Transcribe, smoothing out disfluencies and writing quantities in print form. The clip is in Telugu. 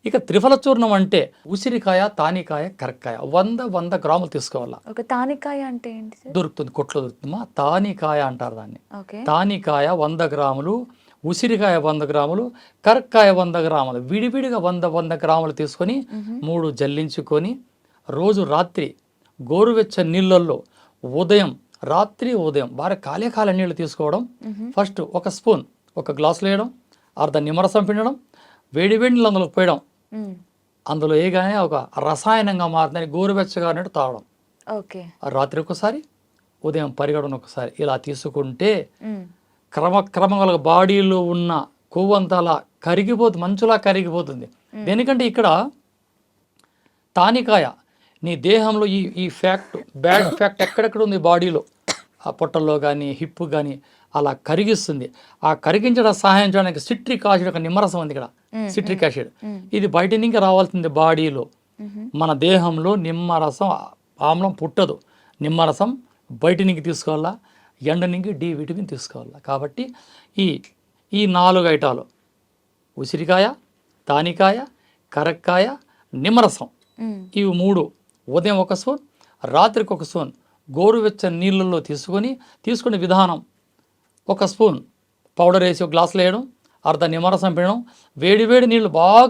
ఇక త్రిఫల చూర్ణం అంటే ఉసిరికాయ, తానికాయ, కరక్కాయ 100 గ్రాములు తీసుకోవాలా. ఒక తానికాయ అంటే ఏంటి సార్? దొరుకుతుంది, కొట్లో దొరుకుతుందమ్మా. తానికాయ అంటారు దాన్ని. ఓకే. తానికాయ 100 గ్రాములు, ఉసిరికాయ 100 గ్రాములు, కరక్కాయ 100 గ్రాములు, విడివిడిగా 100 గ్రాములు తీసుకొని 3 జల్లించుకొని రోజు రాత్రి గోరువెచ్చని నీళ్ళల్లో ఉదయం బాగా కాలే నీళ్ళు తీసుకోవడం. ఫస్ట్ ఒక స్పూన్ ఒక గ్లాసులో వేయడం, అర్ధ నిమ్మరసం పిండడం, వేడి నీళ్ళు అందులో పోయడం. అందులో ఏగానే ఒక రసాయనంగా మారుతుందని గోరువెచ్చగా అన్నట్టు తాగడం. ఓకే. రాత్రి ఒకసారి, ఉదయం పరిగడన ఒకసారి ఇలా తీసుకుంటే క్రమక్రమంగా బాడీలో ఉన్న కొవ్వంతా అలా కరిగిపోతుంది, మంచులా కరిగిపోతుంది. దేనికంటే ఇక్కడ తానికాయ నీ దేహంలో ఈ బ్యాడ్ ఫ్యాక్ట్ ఎక్కడెక్కడ ఉంది బాడీలో, ఆ పొట్టల్లో కానీ హిప్ కానీ అలా కరిగిస్తుంది. ఆ కరిగించడం సహాయం చేయడానికి సిట్రిక్ యాసిడ్, ఒక నిమ్మరసం ఉంది ఇక్కడ, సిట్రిక్ యాసిడ్. ఇది బయట నుంచి రావాల్సింది బాడీలో. మన దేహంలో నిమ్మరసం ఆమ్లం పుట్టదు, నిమ్మరసం బయట నుంచి తీసుకోవాలా, ఎండ నుంచి డి విటమిన్ తీసుకోవాలా. కాబట్టి ఈ 4 ఐటాలు ఉసిరికాయ, తానికాయ, కరక్కాయ, నిమ్మరసం, ఇవి 3 ఉదయం ఒక స్పూన్, రాత్రికి ఒక స్పూన్ గోరువెచ్చని నీళ్ళల్లో తీసుకునే విధానం: ఒక స్పూన్ పౌడర్ వేసి ఒక గ్లాసులో వేయడం, అర్ధ నిమ్మరసం పిండడం, వేడి నీళ్ళు బాగా